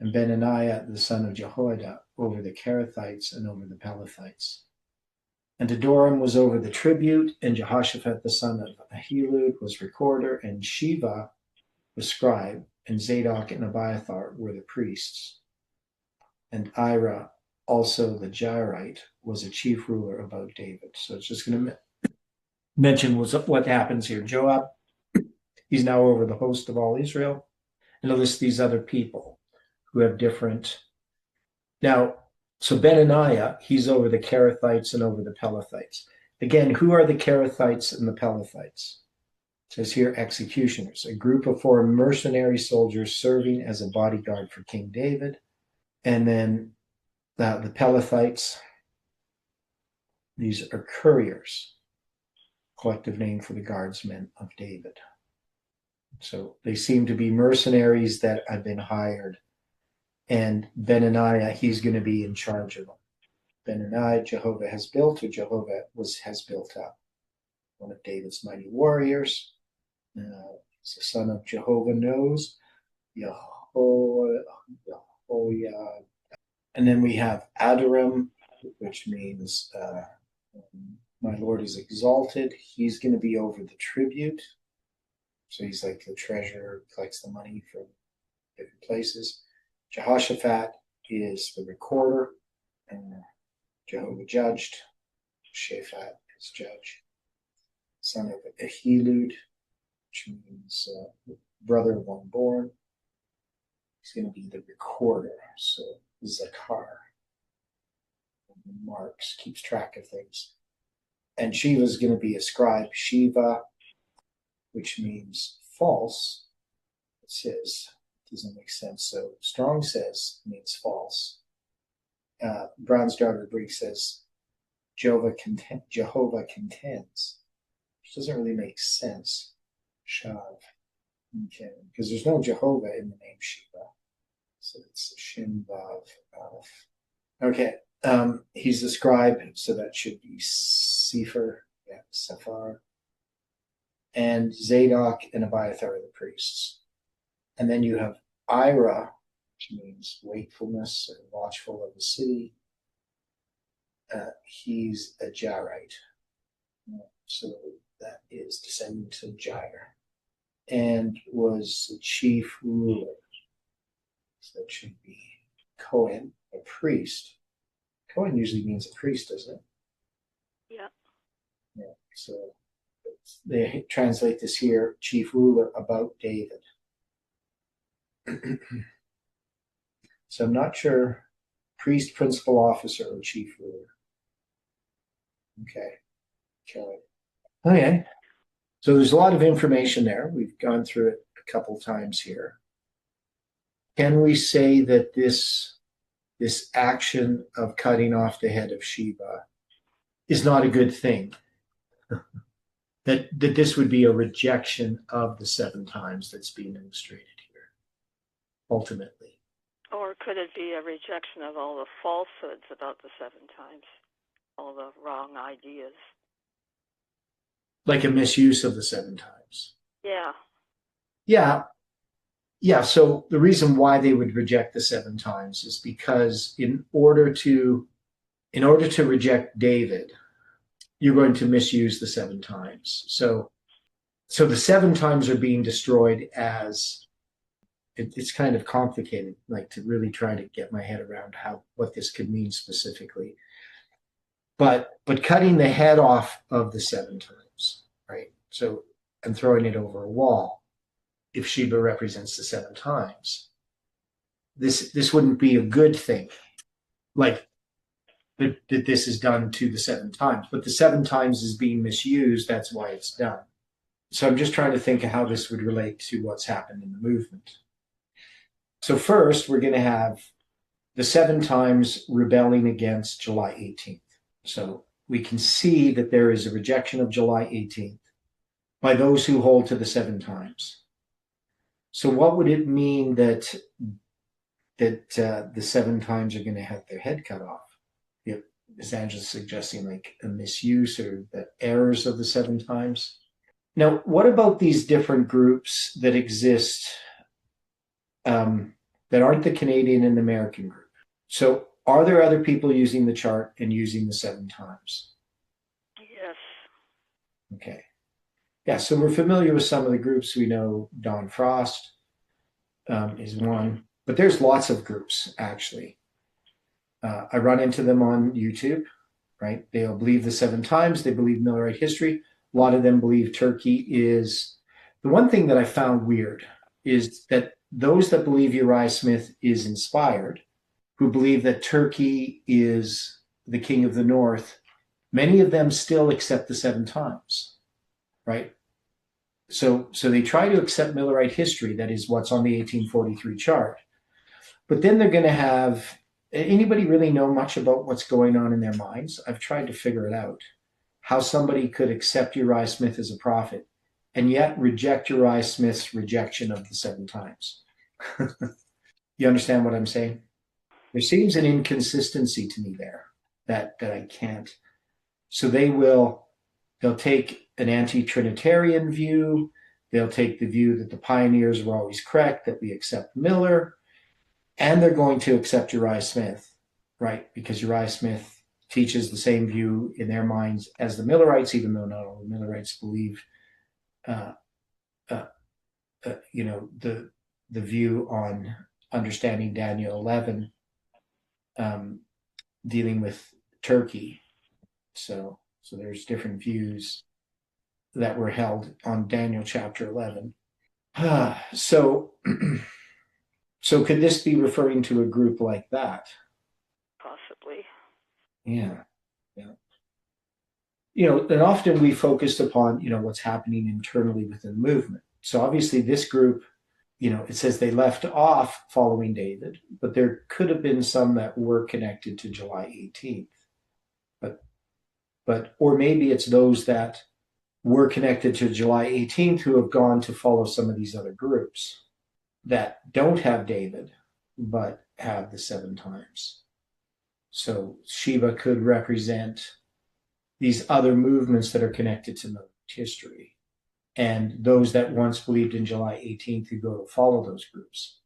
and Benaniah the son of Jehoiada over the Kerethites and over the Pelethites. And Adoram was over the tribute, and Jehoshaphat the son of Ahilud was recorder, and Sheba was scribe, and Zadok and Abiathar were the priests. And Ira, also the Jairite, was a chief ruler about David. So it's just going to mention what happens here. Joab, he's now over the host of all Israel, and he'll list these other people who have different. Now, so Benaniah, he's over the Kerethites and over the Pelethites. Again, who are the Kerethites and the Pelethites? It says here, executioners, a group of 4 mercenary soldiers serving as a bodyguard for King David. And then the Pelethites, these are couriers, collective name for the guardsmen of David. So they seem to be mercenaries that have been hired. And Benaniah, he's going to be in charge of them. Benaniah, Jehovah has built, or Jehovah has built up. One of David's mighty warriors. He's the son of Jehovah knows. Yehoiah. And then we have Adoram, which means my Lord is exalted. He's going to be over the tribute. So he's like the treasurer, collects the money from different places. Jehoshaphat is the recorder, and Jehovah judged. Shaphat is judge. Son of Ahilud, which means brother of one born. He's going to be the recorder. So Zakar marks, keeps track of things. And Sheba is going to be a scribe. Sheba, which means false. It says, doesn't make sense. So Strong says means false. Brown's Daughter Greek says Jehovah contends, which doesn't really make sense. Shav. Okay, because there's no Jehovah in the name Sheba. So it's Shin Vav Aleph. Okay, he's the scribe, so that should be Sefer, Sephar. And Zadok and Abiathar are the priests. And then you have Ira, which means wakefulness or watchful of the city. He's a Jairite. So that is descendant of Jair. And was the chief ruler. So that should be Cohen, a priest. Cohen usually means a priest, doesn't it? Yeah. So they translate this here, chief ruler about David. So I'm not sure, priest, principal officer, or chief ruler. Okay. So there's a lot of information there. We've gone through it a couple times here. Can we say that this action of cutting off the head of Sheba is not a good thing? that this would be a rejection of the 7 times that's being illustrated here, ultimately. Or could it be a rejection of all the falsehoods about the 7 times, all the wrong ideas? Like a misuse of the 7 times. Yeah. So the reason why they would reject the 7 times is because in order to reject David, you're going to misuse the 7 times. So the 7 times are being destroyed as it's kind of complicated, like to really try to get my head around what this could mean specifically. But cutting the head off of the 7 times, right? So and throwing it over a wall, if Sheba represents the 7 times, this wouldn't be a good thing. Like that this is done to the 7 times, but the 7 times is being misused. That's why it's done. So I'm just trying to think of how this would relate to what's happened in the movement. So first, we're going to have the 7 times rebelling against July 18th. So we can see that there is a rejection of July 18th by those who hold to the 7 times. So what would it mean that the 7 times are going to have their head cut off? Is Angela suggesting like a misuse or the errors of the 7 times? Now, what about these different groups that exist that aren't the Canadian and American group? So are there other people using the chart and using the 7 times? Yes. Okay. Yeah, so we're familiar with some of the groups. We know Don Frost is one, but there's lots of groups, actually. I run into them on YouTube, right? They'll believe the 7 times. They believe Millerite history. A lot of them believe Turkey is... The one thing that I found weird is that those that believe Uriah Smith is inspired, who believe that Turkey is the king of the north, many of them still accept the 7 times, right? So they try to accept Millerite history, that is what's on the 1843 chart. But then they're going to have... Anybody really know much about what's going on in their minds? I've tried to figure it out. How somebody could accept Uriah Smith as a prophet and yet reject Uriah Smith's rejection of the 7 times. You understand what I'm saying? There seems an inconsistency to me there that I can't. So they'll take an anti-Trinitarian view. They'll take the view that the pioneers were always correct, that we accept Miller. And they're going to accept Uriah Smith, right? Because Uriah Smith teaches the same view in their minds as the Millerites, even though not all the Millerites believe, the view on understanding Daniel 11, dealing with Turkey. So there's different views that were held on Daniel chapter 11. So could this be referring to a group like that? Possibly. Yeah. And often we focused upon, what's happening internally within the movement. So obviously this group it says they left off following David, but there could have been some that were connected to July 18th. Or maybe it's those that were connected to July 18th who have gone to follow some of these other groups that don't have David, but have the 7 times. So Sheba could represent these other movements that are connected to Middle East history, and those that once believed in July 18th who go to follow those groups.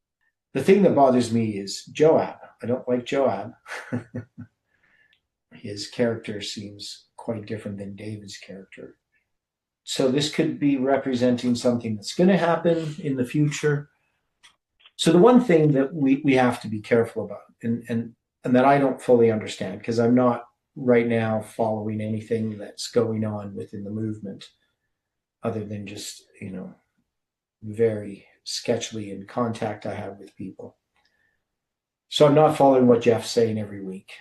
The thing that bothers me is Joab. I don't like Joab. His character seems quite different than David's character. So this could be representing something that's going to happen in the future. So the one thing that we have to be careful about, and that I don't fully understand, because I'm not right now following anything that's going on within the movement, other than just, very sketchily in contact I have with people. So I'm not following what Jeff's saying every week.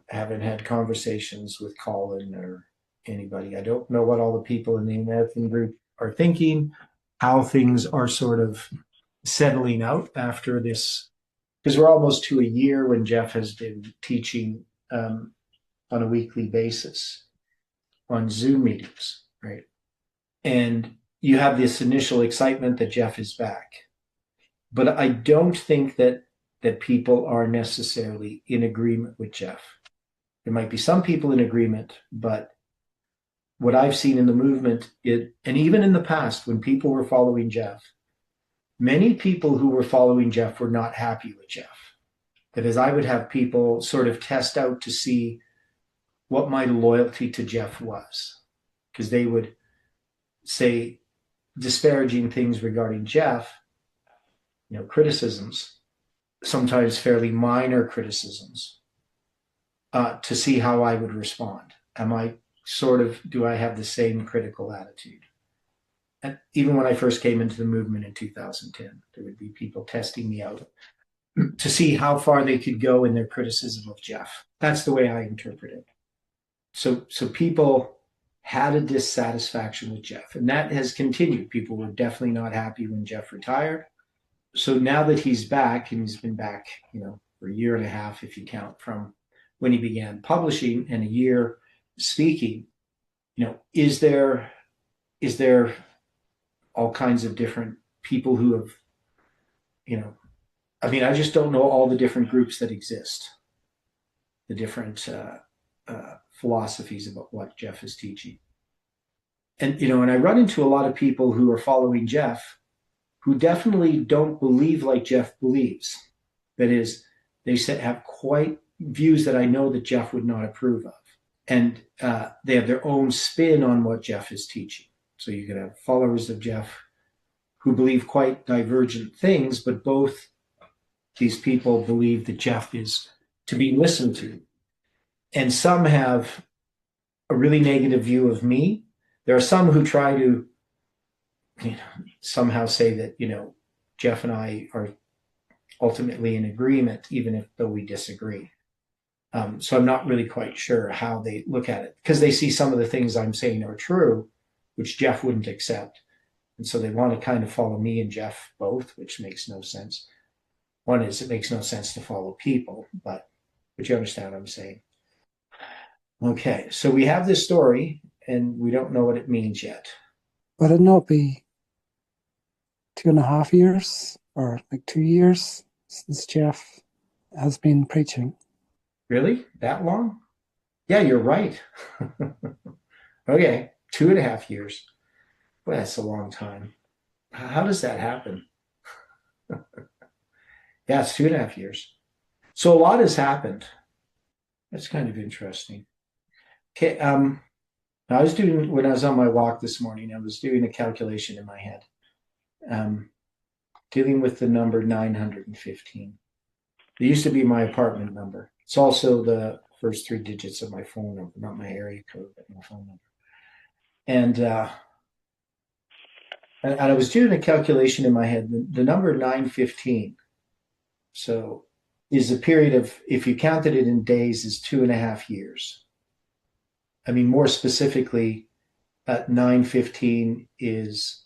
Haven't had conversations with Colin or anybody. I don't know what all the people in the American group are thinking, how things are sort of settling out after this, because we're almost to a year when Jeff has been teaching on a weekly basis on Zoom meetings, right? And you have this initial excitement that Jeff is back. But I don't think that people are necessarily in agreement with Jeff. There might be some people in agreement, but what I've seen in the movement, and even in the past when people were following Jeff, many people who were following Jeff were not happy with Jeff. That is, I would have people sort of test out to see what my loyalty to Jeff was, because they would say disparaging things regarding Jeff, criticisms, sometimes fairly minor criticisms, to see how I would respond. Do I have the same critical attitude? And even when I first came into the movement in 2010, there would be people testing me out to see how far they could go in their criticism of Jeff. That's the way I interpret it. So people had a dissatisfaction with Jeff, and that has continued. People were definitely not happy when Jeff retired. So now that he's back, and he's been back, for a year and a half, if you count from when he began publishing, and a year speaking, is there all kinds of different people who have, I just don't know all the different groups that exist, the different philosophies about what Jeff is teaching. And, and I run into a lot of people who are following Jeff who definitely don't believe like Jeff believes. That is, they have quite views that I know that Jeff would not approve of. And they have their own spin on what Jeff is teaching. So you can have followers of Jeff who believe quite divergent things, but both these people believe that Jeff is to be listened to. And some have a really negative view of me. There are some who try to somehow say that, Jeff and I are ultimately in agreement, even though we disagree. So I'm not really quite sure how they look at it, because they see some of the things I'm saying are true, which Jeff wouldn't accept. And so they want to kind of follow me and Jeff both, which makes no sense. One is, it makes no sense to follow people, but you understand what I'm saying. Okay, so we have this story, and we don't know what it means yet. Would it not be 2.5 years or like 2 years since Jeff has been preaching? Really? That long? Yeah, you're right. Okay, 2.5 years. Boy, that's a long time. How does that happen? Yeah, it's 2.5 years. So a lot has happened. That's kind of interesting. Okay, when I was on my walk this morning, I was doing a calculation in my head, dealing with the number 915. It used to be my apartment number. It's also the first 3 digits of my phone number, not my area code, but my phone number. And I was doing a calculation in my head. The number 915, so is a period of, if you counted it in days, is 2.5 years. I mean, more specifically, 915 is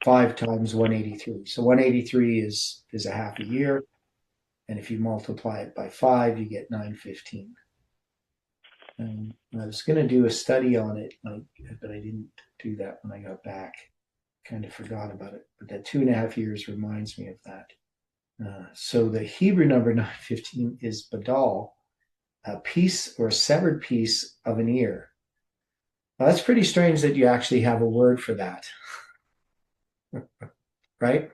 5 times 183. So 183 is a half a year. And if you multiply it by 5, you get 915. I was going to do a study on it, but I didn't do that when I got back. Kind of forgot about it. But that 2.5 years reminds me of that. So the Hebrew number 915 is badal, a piece or a severed piece of an ear. Now, that's pretty strange that you actually have a word for that, right?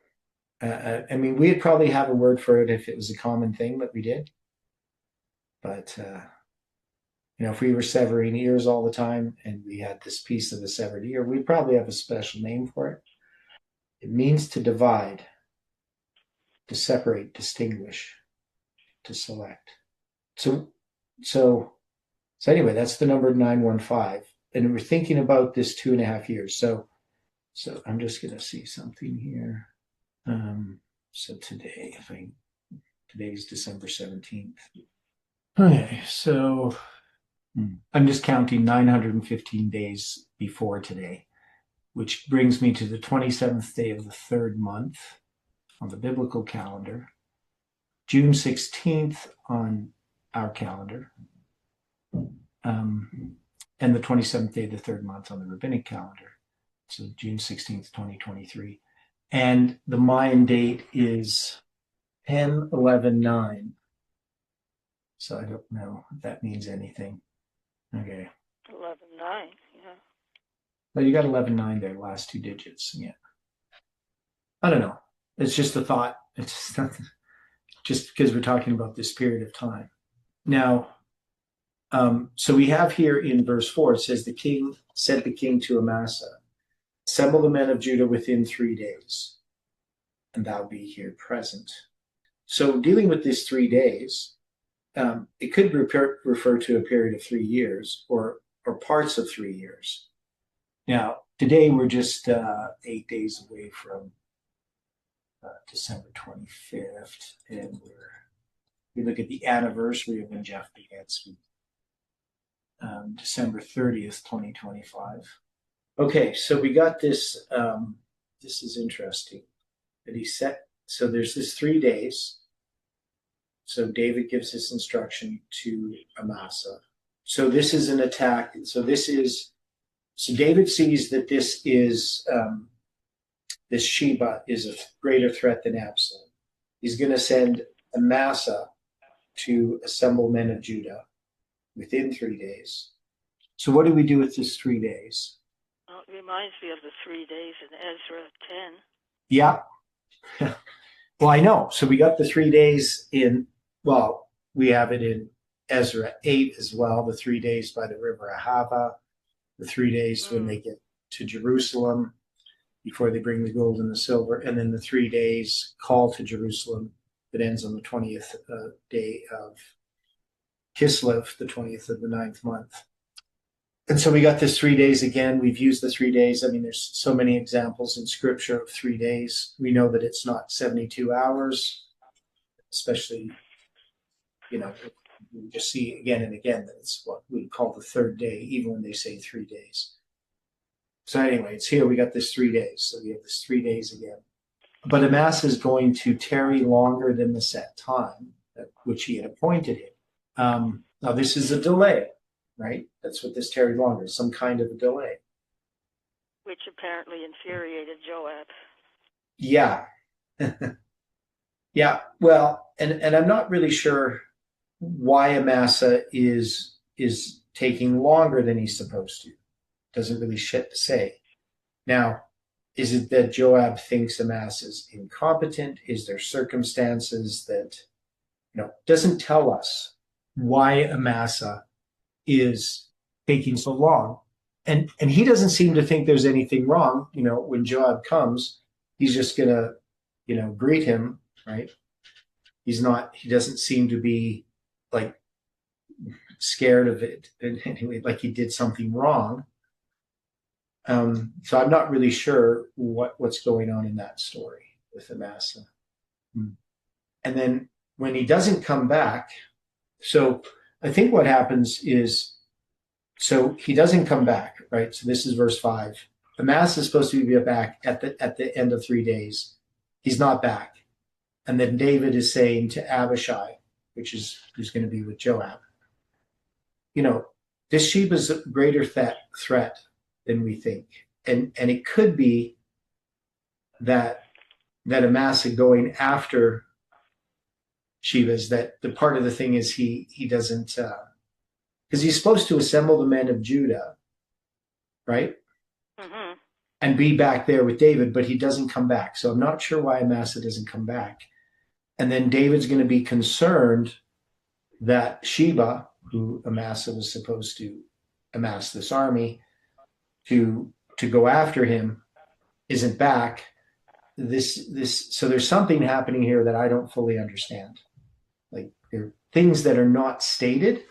I mean, we'd probably have a word for it if it was a common thing that we did. But, if we were severing ears all the time and we had this piece of a severed ear, we'd probably have a special name for it. It means to divide, to separate, distinguish, to select. So anyway, that's the number 915. And we're thinking about this 2.5 years. So I'm just going to see something here. So today's December 17th. Okay, so I'm just counting 915 days before today, which brings me to the 27th day of the 3rd month on the biblical calendar, June 16th on our calendar, and the 27th day of the 3rd month on the rabbinic calendar. So June 16th, 2023. And the Mayan date is 10/11/9. So I don't know if that means anything. Okay. 11/9, yeah. Well, you got 11/9 there, last 2 digits. Yeah. I don't know. It's just a thought. It's nothing. Just because we're talking about this period of time. Now, so we have here in verse 4, it says, the king said the king to Amasa, assemble the men of Judah within 3 days, and thou be here present. So dealing with these 3 days, it could refer to a period of 3 years or parts of 3 years. Now, today we're just 8 days away from December 25th, and we look at the anniversary of when Jeff began speaking, December 30th, 2025. Okay, so we got this. This is interesting that he set. So there's this 3 days. So David gives this instruction to Amasa. So this is an attack. So David sees that this Sheba is a greater threat than Absalom. He's going to send Amasa to assemble men of Judah within 3 days. So what do we do with this 3 days? Well, it reminds me of the 3 days in Ezra 10. Yeah. Well, I know. So we got the 3 days we have it in Ezra 8 as well, the 3 days by the river Ahava, the 3 days when they get to Jerusalem before they bring the gold and the silver, and then the 3 days call to Jerusalem that ends on the 20th day of Kislev, the 20th of the 9th month. And so we got this 3 days again. We've used the 3 days. I mean, there's so many examples in Scripture of 3 days. We know that it's not 72 hours, especially, we just see again and again that it's what we call the 3rd day, even when they say 3 days. So anyway, it's here. We got this 3 days. So we have this 3 days again. But Amasa is going to tarry longer than the set time which he had appointed him. Now, this is a delay, right? That's what this tarried longer, some kind of a delay. Which apparently infuriated Joab. Yeah. Yeah, well, and I'm not really sure why Amasa is taking longer than he's supposed to. Doesn't really say. Now, is it that Joab thinks Amasa is incompetent? Is there circumstances that, doesn't tell us why Amasa is taking so long? And he doesn't seem to think there's anything wrong. When Joab comes, he's just going to, greet him, right? He doesn't seem to be like scared of it anyway, like he did something wrong. So I'm not really sure what's going on in that story with Amasa. And then when he doesn't come back, so I think what happens is, so he doesn't come back, right? So this is verse 5. Amasa is supposed to be back at the end of 3 days. He's not back. And then David is saying to Abishai, who's going to be with Joab, this Sheba's a greater threat than we think. And it could be that Amasa going after Sheba is that the part of the thing is he doesn't, because he's supposed to assemble the men of Judah, right? Mm-hmm. And be back there with David, but he doesn't come back. So I'm not sure why Amasa doesn't come back. And then David's going to be concerned that Sheba, who Amasa was supposed to amass this army to go after him, isn't back. So there's something happening here that I don't fully understand. Like, there are things that are not stated,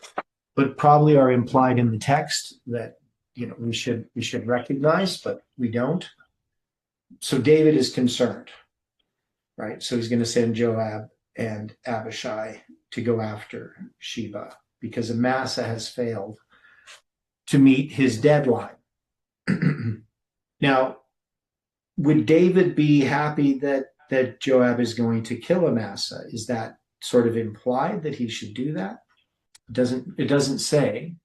but probably are implied in the text that we should recognize, but we don't. So David is concerned, right? So he's going to send Joab and Abishai to go after Sheba because Amasa has failed to meet his deadline. Now, would David be happy that Joab is going to kill Amasa? Is that sort of implied that he should do that? It doesn't say.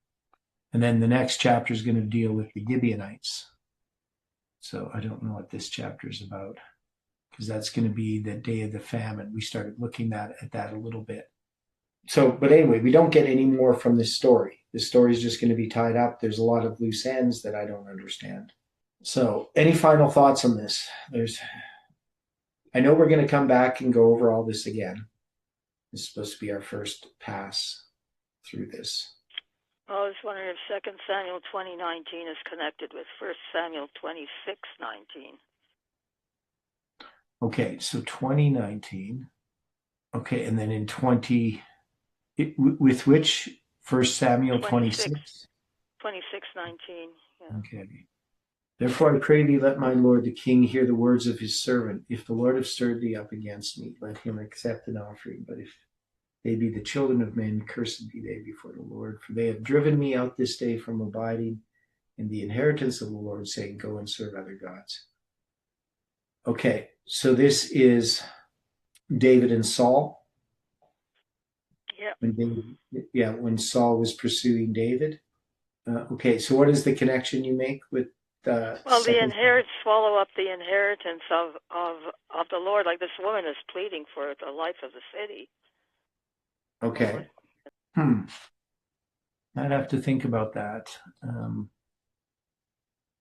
And then the next chapter is going to deal with the Gibeonites. So I don't know what this chapter is about, because that's going to be the day of the famine. We started looking at that a little bit. So, but anyway, we don't get any more from this story. This story is just going to be tied up. There's a lot of loose ends that I don't understand. So any final thoughts on this? I know we're going to come back and go over all this again. This is supposed to be our first pass through this. I was wondering if 2 Samuel 20:19 is connected with 1 Samuel 26:19. Okay, so 2019. Okay, and then in with which 1 Samuel 26? 26:19. Yeah. Okay. Therefore I pray thee, let my lord the king hear the words of his servant. If the Lord have stirred thee up against me, let him accept an offering. But if they be the children of men, cursed be they before the Lord. For they have driven me out this day from abiding in the inheritance of the Lord, saying, go and serve other gods. Okay, so this is David and Saul. Yeah. When Saul was pursuing David. Okay, so what is the connection you make with the swallow up the inheritance of the Lord, like this woman is pleading for the life of the city. Okay. I'd have to think about that.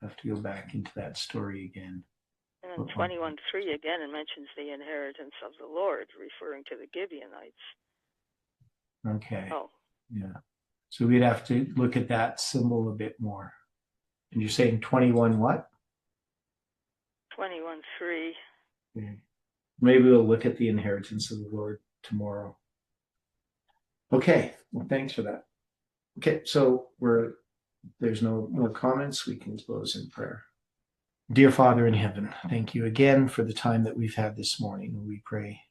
Have to go back into that story again. And in 21:3 again, it mentions the inheritance of the Lord, referring to the Gibeonites. Okay. Oh. Yeah. So we'd have to look at that symbol a bit more. And you're saying 21 what? 21:3. Okay. Maybe we'll look at the inheritance of the Lord tomorrow. Okay. Well, thanks for that. Okay. So there's no more comments. We can close in prayer. Dear Father in heaven, thank you again for the time that we've had this morning. We pray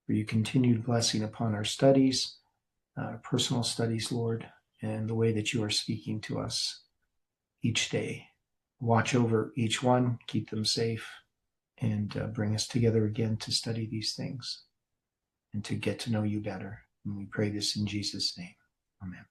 for your continued blessing upon our studies, our personal studies, Lord, and the way that you are speaking to us each day. Watch over each one, keep them safe, and bring us together again to study these things and to get to know you better. And we pray this in Jesus' name. Amen.